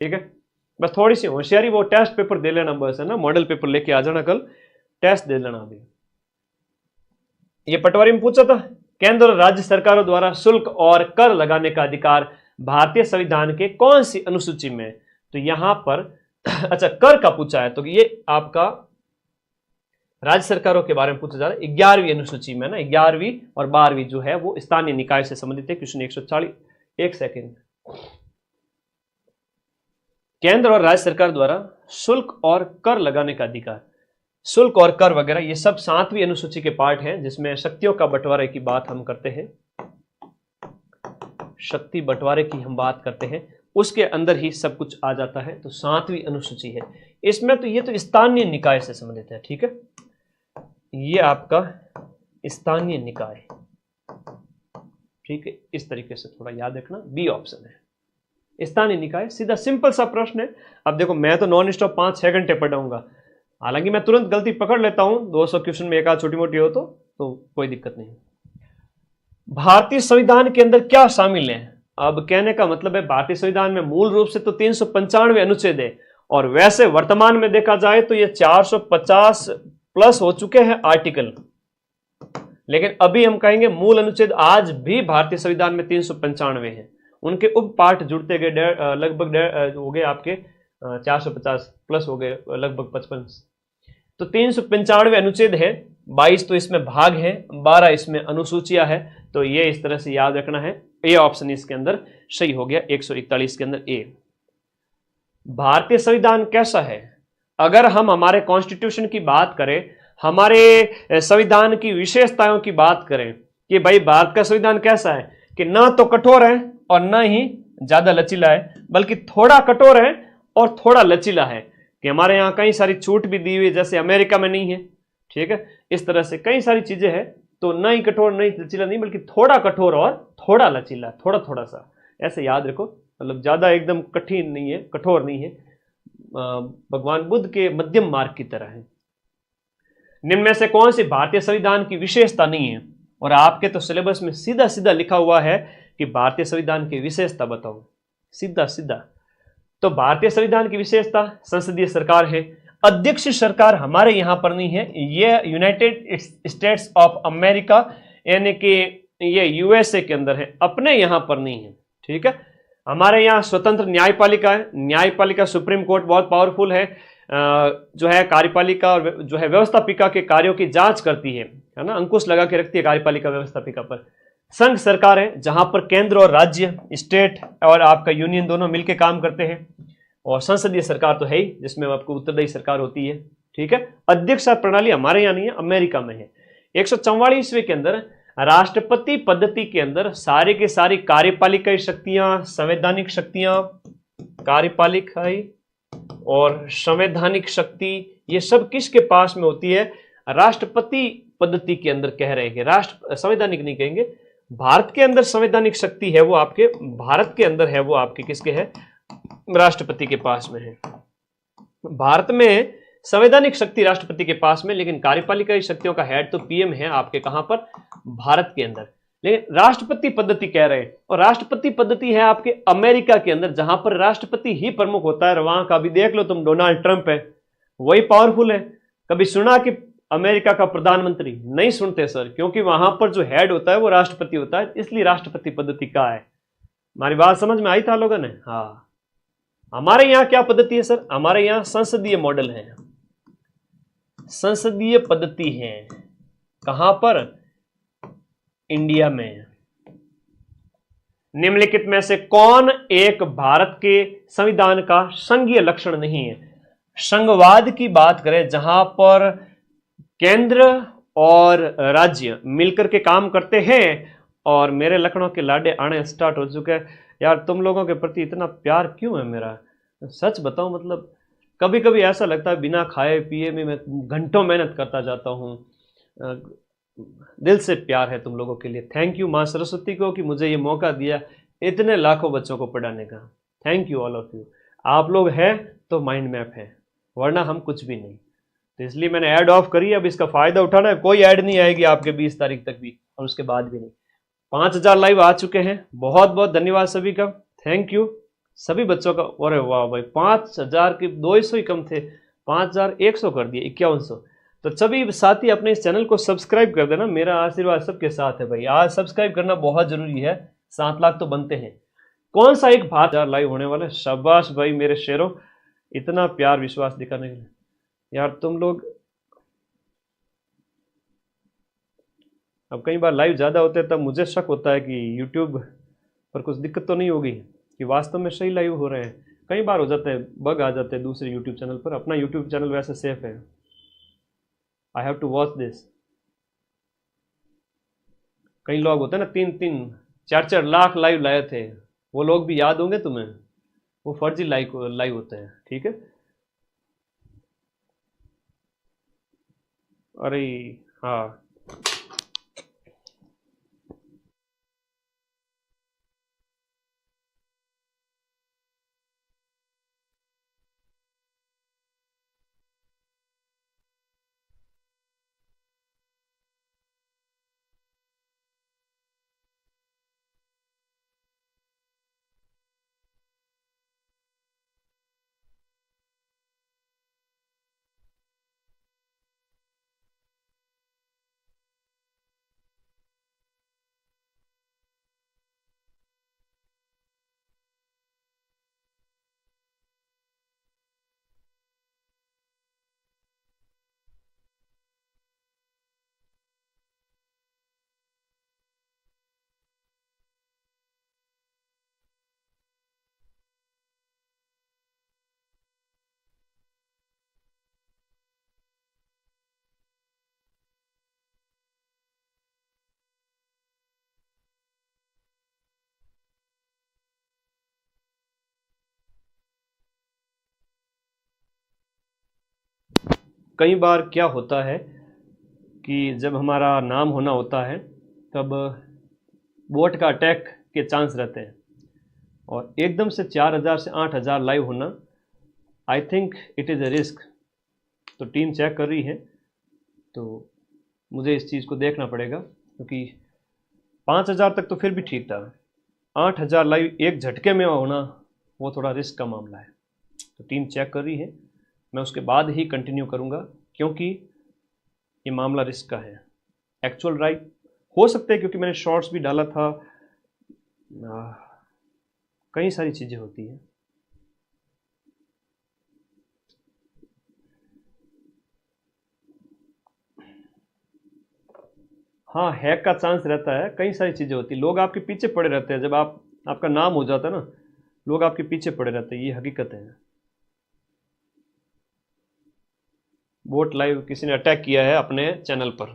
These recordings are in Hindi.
ठीक है, बस थोड़ी सी होशियारी, वो टेस्ट पेपर दे लेना बस, है ना, मॉडल पेपर लेके आ जाना, कल टेस्ट दे लेना। अभी ये पटवारी में पूछा था, केंद्र और राज्य सरकारों द्वारा शुल्क और कर लगाने का अधिकार भारतीय संविधान के कौन सी अनुसूची में? तो यहां पर अच्छा, कर का पूछा है, तो ये आपका राज्य सरकारों के बारे में पूछा जा रहा है 11वीं अनुसूची में ना, 11वीं और 12वीं जो है वो स्थानीय निकाय से संबंधित है। क्वेश्चन 140, एक सेकेंड। केंद्र और राज्य सरकार द्वारा शुल्क और कर लगाने का अधिकार, शुल्क और कर वगैरह ये सब 7वीं अनुसूची के पार्ट हैं, जिसमें शक्तियों का बंटवारे की बात हम करते हैं, शक्ति बंटवारे की हम बात करते हैं, उसके अंदर ही सब कुछ आ जाता है। तो 7वीं अनुसूची है इसमें, तो ये तो स्थानीय निकाय से संबंधित है। ठीक है, ये आपका स्थानीय निकाय, ठीक है, इस तरीके से थोड़ा याद रखना, बी ऑप्शन है स्थानीय निकाय। सीधा सिंपल सा प्रश्न है। अब देखो, मैं तो नॉन स्टॉप 5-6 घंटे पढ़ाऊंगा, हालांकि मैं तुरंत गलती पकड़ लेता हूं, 200 क्वेश्चन में एक आध छोटी मोटी हो तो कोई दिक्कत नहीं। भारतीय संविधान के अंदर क्या शामिल है? अब कहने का मतलब है, भारतीय संविधान में मूल रूप से तो 395 अनुच्छेद है, और वैसे वर्तमान में देखा जाए तो ये 450 प्लस हो चुके हैं आर्टिकल, लेकिन अभी हम कहेंगे मूल अनुच्छेद आज भी भारतीय संविधान में 395 है। उनके उप पाठ जुड़ते गए, लगभग हो गए आपके 450 प्लस हो गए, लगभग 55। तो 395 अनुच्छेद है, 22 तो इसमें भाग है, 12 इसमें अनुसूचियां है। तो ये इस तरह से याद रखना है। ए ऑप्शन इसके अंदर सही हो गया, 141 के अंदर ए। भारतीय संविधान कैसा है? अगर हम हमारे कॉन्स्टिट्यूशन की बात करें, हमारे संविधान की विशेषताओं की बात करें कि भाई भारत का संविधान कैसा है, कि ना तो कठोर है और ना ही ज्यादा लचीला है, बल्कि थोड़ा कठोर है और थोड़ा लचीला है, कि हमारे यहाँ कई सारी छूट भी दी हुई, जैसे अमेरिका में नहीं है। ठीक है, इस तरह से कई सारी चीजें हैं, तो ना ही कठोर ना ही लचीला नहीं, बल्कि थोड़ा कठोर और थोड़ा लचीला, थोड़ा थोड़ा सा, ऐसे याद रखो। मतलब ज्यादा एकदम कठिन नहीं है, कठोर नहीं है, भगवान बुद्ध के मध्यम मार्ग की तरह है। निम्न में से कौन सी भारतीय संविधान की विशेषता नहीं है? और आपके तो सिलेबस में सीधा सीधा लिखा हुआ है कि भारतीय संविधान की विशेषता बताओ, सीधा सीधा। तो भारतीय संविधान की विशेषता संसदीय सरकार है। अध्यक्ष सरकार हमारे यहां पर नहीं है, ये यूनाइटेड स्टेट्स ऑफ अमेरिका यानी कि ये यूएसए के अंदर है, अपने यहां पर नहीं है। ठीक है, हमारे यहाँ स्वतंत्र न्यायपालिका है। न्यायपालिका सुप्रीम कोर्ट बहुत पावरफुल है, जो है कार्यपालिका और जो है व्यवस्थापिका के कार्यों की जांच करती है ना, अंकुश लगा के रखती है कार्यपालिका व्यवस्थापिका पर। संघ सरकार है, जहां पर केंद्र और राज्य, स्टेट और आपका यूनियन दोनों मिलकर काम करते हैं। और संसदीय सरकार तो है ही, जिसमें आपको उत्तरदायी सरकार होती है। ठीक है, अध्यक्ष प्रणाली हमारे यहाँ नहीं है, अमेरिका में है। 144वें के अंदर राष्ट्रपति पद्धति के अंदर सारी की सारी कार्यपालिकाई शक्तियां, संवैधानिक शक्तियां, कार्यपालिकाई और संवैधानिक शक्ति, ये सब किसके पास में होती है? राष्ट्रपति पद्धति के अंदर कह रहे हैं। राष्ट्र संवैधानिक नहीं कहेंगे, भारत के अंदर संवैधानिक शक्ति है वो आपके, भारत के अंदर है वो आपके किसके है? राष्ट्रपति के पास में है। भारत में संवैधानिक शक्ति राष्ट्रपति के पास में, लेकिन कार्यपालिकाई शक्तियों का हेड तो पीएम है आपके, कहां पर? भारत के अंदर। लेकिन राष्ट्रपति पद्धति कह रहे हैं, और राष्ट्रपति पद्धति है आपके अमेरिका के अंदर, जहां पर राष्ट्रपति ही प्रमुख होता है। वहां का भी देख लो तुम, डोनाल्ड ट्रंप है, वही पावरफुल है। कभी सुना कि अमेरिका का प्रधानमंत्री? नहीं सुनते सर, क्योंकि वहां पर जो हेड होता है वो राष्ट्रपति होता है, इसलिए राष्ट्रपति पद्धति का है। हमारी बात समझ में आई था लोगों ने? हाँ। हमारे यहाँ क्या पद्धति है सर? हमारे यहाँ संसदीय मॉडल है, संसदीय पद्धति है। कहां पर? इंडिया में। निम्नलिखित में से कौन एक भारत के संविधान का संघीय लक्षण नहीं है? संघवाद की बात करें, जहां पर केंद्र और राज्य मिलकर के काम करते हैं, और मेरे लखनऊ के लाडे आने स्टार्ट हो चुके हैं। यार तुम लोगों के प्रति इतना प्यार क्यों है मेरा? सच बताऊं, मतलब कभी कभी ऐसा लगता है बिना खाए पिए में मैं घंटों मेहनत करता जाता हूं। दिल से प्यार है तुम लोगों के लिए। थैंक यू माँ सरस्वती को कि मुझे ये मौका दिया इतने लाखों बच्चों को पढ़ाने का। Thank you all of you. आप लोग हैं तो माइंड मैप है, वरना हम कुछ भी नहीं। तो इसलिए मैंने ऐड ऑफ करी, अब इसका फायदा उठाना है। कोई ऐड नहीं आएगी आपके 20 तारीख तक भी, और उसके बाद भी नहीं। 5000 लाइव आ चुके हैं। बहुत बहुत धन्यवाद सभी का, थैंक यू। सभी बच्चों का, अरे वाह भाई, 5000 के 200 ही कम थे, 5100 कर दिए, 5100। तो सभी साथी अपने इस चैनल को सब्सक्राइब कर देना, मेरा आशीर्वाद सबके साथ है भाई। आज सब्सक्राइब करना बहुत जरूरी है, 7 लाख तो बनते हैं। कौन सा एक भाग लाइव होने वाला है। शाबाश भाई मेरे शेरों, इतना प्यार विश्वास दिखाने के लिए। यार तुम लोग, अब कई बार लाइव ज़्यादा होते हैं तब मुझे शक होता है कि यूट्यूब पर कुछ दिक्कत तो नहीं होगी कि वास्तव में सही लाइव हो रहे हैं। कई बार हो जाता है, बग आ जाते हैं दूसरे यूट्यूब चैनल पर। अपना यूट्यूब चैनल वैसे सेफ है। I have to watch this. कई लोग होते हैं ना 3-3, 4-4 लाख लाइव लाए थे, वो लोग भी याद होंगे तुम्हें, वो फर्जी लाइव होते हैं, ठीक है। अरे हाँ, कई बार क्या होता है कि जब हमारा नाम होना होता है तब बोट का अटैक के चांस रहते हैं, और एकदम से 4000 से 8000 लाइव होना, I think it is a risk. तो टीम चेक कर रही है, तो मुझे इस चीज़ को देखना पड़ेगा, क्योंकि 5000 तक तो फिर भी ठीक था, 8000 लाइव एक झटके में होना वो थोड़ा रिस्क का मामला है। तो टीम चेक कर रही है, मैं उसके बाद ही कंटिन्यू करूँगा, क्योंकि ये मामला रिस्क का है। एक्चुअल राइट हो सकते हैं, क्योंकि मैंने शॉर्ट्स भी डाला था, कई सारी चीज़ें होती हैं। हाँ, हैक का चांस रहता है, कई सारी चीज़ें होती हैं, लोग आपके पीछे पड़े रहते हैं। जब आपका नाम हो जाता है ना, लोग आपके पीछे पड़े रहते हैं, ये हकीकत है। बोट लाइव किसी ने अटैक किया है अपने चैनल पर,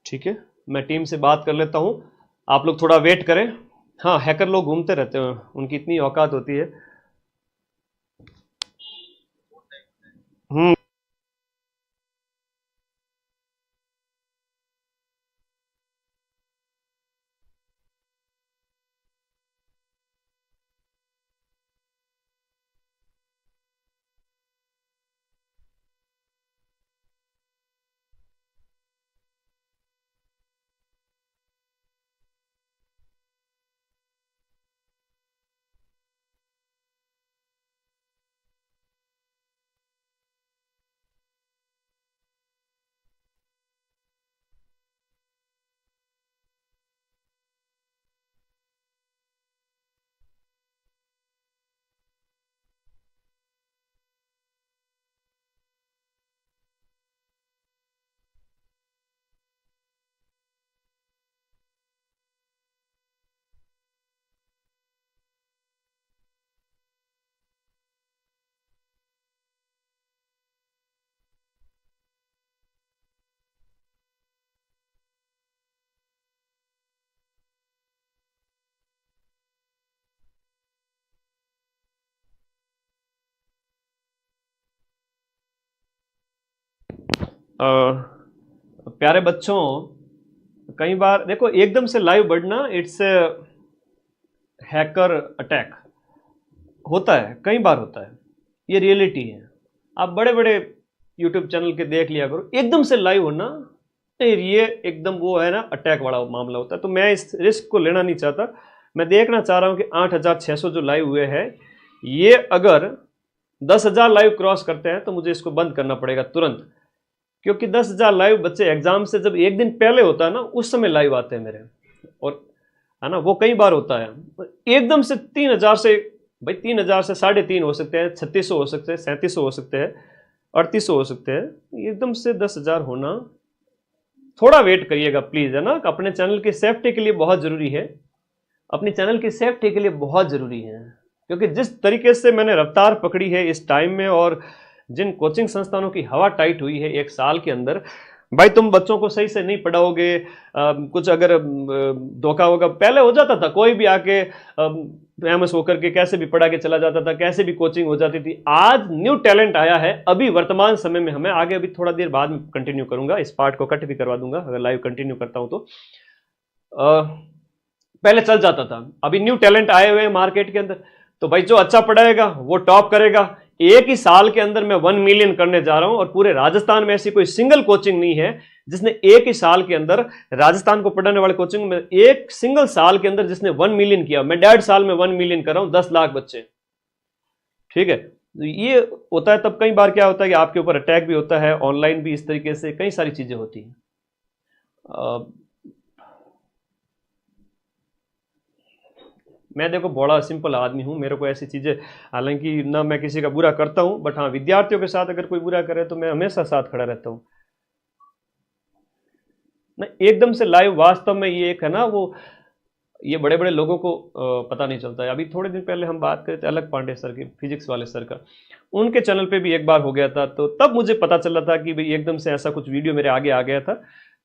ठीक है। मैं टीम से बात कर लेता हूँ, आप लोग थोड़ा वेट करें। हाँ, हैकर लोग घूमते रहते हैं, उनकी इतनी औकात होती है। हम्म। प्यारे बच्चों, कई बार देखो एकदम से लाइव बढ़ना, इट्स हैकर अटैक होता है, कई बार होता है, ये रियलिटी है। आप बड़े बड़े यूट्यूब चैनल के देख लिया करो, एकदम से लाइव होना, ये एकदम वो है ना, अटैक वाला मामला होता है। तो मैं इस रिस्क को लेना नहीं चाहता, मैं देखना चाह रहा हूं कि 8600 जो लाइव हुए हैं, ये अगर 10,000 लाइव क्रॉस करते हैं तो मुझे इसको बंद करना पड़ेगा तुरंत, क्योंकि 10,000 लाइव बच्चे एग्जाम से जब एक दिन पहले होता है ना, उस समय लाइव आते हैं मेरे, और है ना, वो कई बार होता है एकदम से 3,000 से, भाई 3,000 से 3.5 हो सकते हैं, 3600 हो सकते हैं, 3700 हो सकते हैं, 3800 हो सकते हैं, एकदम से 10,000 होना, थोड़ा वेट करिएगा प्लीज, है ना। अपने चैनल की सेफ्टी के लिए बहुत जरूरी है, अपनी चैनल की सेफ्टी के लिए बहुत जरूरी है, क्योंकि जिस तरीके से मैंने रफ्तार पकड़ी है इस टाइम में, और जिन कोचिंग संस्थानों की हवा टाइट हुई है एक साल के अंदर, भाई तुम बच्चों को सही से नहीं पढ़ाओगे, कुछ अगर धोखा होगा, पहले हो जाता था, कोई भी आके फेमस होकर के कैसे भी पढ़ा के चला जाता था, कैसे भी कोचिंग हो जाती थी। आज न्यू टैलेंट आया है अभी वर्तमान समय में, हमें आगे अभी थोड़ा देर बाद में कंटिन्यू करूंगा, इस पार्ट को कट भी करवा दूंगा अगर लाइव कंटिन्यू करता हूं तो। पहले चल जाता था, अभी न्यू टैलेंट आए हुए हैं मार्केट के अंदर, तो भाई जो अच्छा पढ़ाएगा वो टॉप करेगा। एक ही साल के अंदर मैं 1 मिलियन करने जा रहा हूं, और पूरे राजस्थान में ऐसी कोई सिंगल कोचिंग नहीं है जिसने एक ही साल के अंदर, राजस्थान को पढ़ाने वाले कोचिंग में एक सिंगल साल के अंदर जिसने 1 मिलियन किया। मैं 1.5 साल में 1 मिलियन कर रहा हूं, 10 लाख बच्चे, ठीक है। तो ये होता है, तब कई बार क्या होता है कि आपके ऊपर अटैक भी होता है, ऑनलाइन भी इस तरीके से कई सारी चीजें होती हैं। मैं देखो बड़ा सिंपल आदमी हूं, मेरे को ऐसी चीजें, हालांकि ना मैं किसी का बुरा करता हूं, बट हाँ विद्यार्थियों के साथ अगर कोई बुरा करे तो मैं हमेशा साथ खड़ा रहता हूं ना। एकदम से लाइव वास्तव में ये एक है ना, वो ये बड़े बड़े लोगों को पता नहीं चलता है। अभी थोड़े दिन पहले हम बात कर रहे थे अलग पांडे सर की, फिजिक्स वाले सर का, उनके चैनल पे भी एक बार हो गया था, तो तब मुझे पता चला था कि भाई एकदम से ऐसा कुछ वीडियो मेरे आगे आ गया था।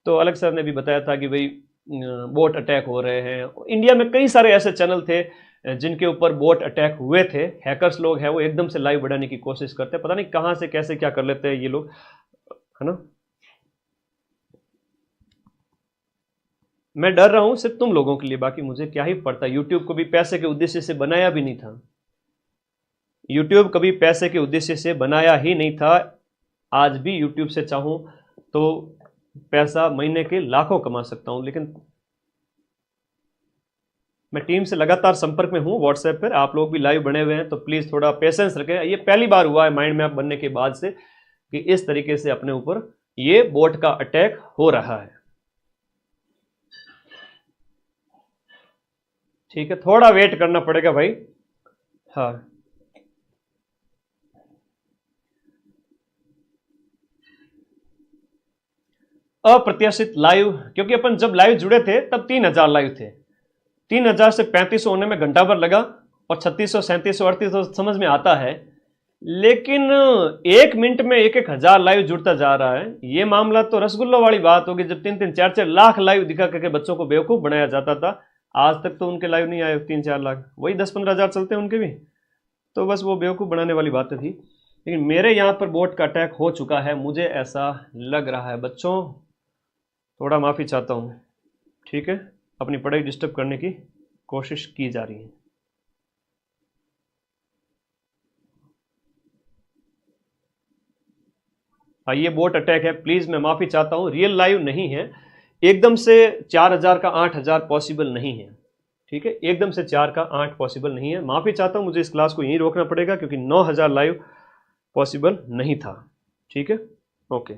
तो अलग सर ने भी बताया था कि भाई बोट अटैक हो रहे हैं इंडिया में, कई सारे ऐसे चैनल थे जिनके ऊपर बोट अटैक हुए थे। हैकर्स लोग हैं वो एकदम से लाइव बढ़ाने की कोशिश करते हैं, पता नहीं कहां से कैसे क्या कर लेते हैं ये लोग, है ना। मैं डर रहा हूं सिर्फ तुम लोगों के लिए, बाकी मुझे क्या ही पड़ता। यूट्यूब को भी पैसे के उद्देश्य से बनाया भी नहीं था, यूट्यूब कभी पैसे के उद्देश्य से बनाया ही नहीं था। आज भी यूट्यूब से चाहूं तो पैसा महीने के लाखों कमा सकता हूं, लेकिन मैं टीम से लगातार संपर्क में हूं व्हाट्सएप पर, आप लोग भी लाइव बने हुए हैं, तो प्लीज थोड़ा पेशेंस रखें। ये पहली बार हुआ है माइंड मैप बनने के बाद से कि इस तरीके से अपने ऊपर ये बोट का अटैक हो रहा है, ठीक है। थोड़ा वेट करना पड़ेगा भाई, हाँ। अप्रत्याशित लाइव, क्योंकि अपन जब लाइव जुड़े थे तब 3,000 लाइव थे, 3,000 से 3500 होने में घंटा भर लगा, और 3600, 3700, 3800 समझ में आता है, लेकिन 1 मिनट में 1,000 लाइव जुड़ता जा रहा है। ये मामला तो रसगुल्ला वाली बात होगी, जब 3-3, 4-4 लाख लाइव दिखा करके बच्चों को बेवकूफ बनाया जाता था। आज तक तो उनके लाइव नहीं आए 3-4 लाख, वही 10-15 हज़ार चलते हैं उनके भी, तो बस वो बेवकूफ बनाने वाली बातें थी। लेकिन मेरे यहाँ पर बोट का अटैक हो चुका है, मुझे ऐसा लग रहा है। बच्चों थोड़ा माफ़ी चाहता हूँ, ठीक है, अपनी पढ़ाई डिस्टर्ब करने की कोशिश की जा रही है। हाँ ये बोट अटैक है, प्लीज़ मैं माफ़ी चाहता हूँ, रियल लाइव नहीं है। एकदम से 4,000 का 8,000 पॉसिबल नहीं है, ठीक है, एकदम से 4 का 8 पॉसिबल नहीं है। माफ़ी चाहता हूँ, मुझे इस क्लास को यहीं रोकना पड़ेगा क्योंकि 9,000 लाइव पॉसिबल नहीं था, ठीक है, ओके।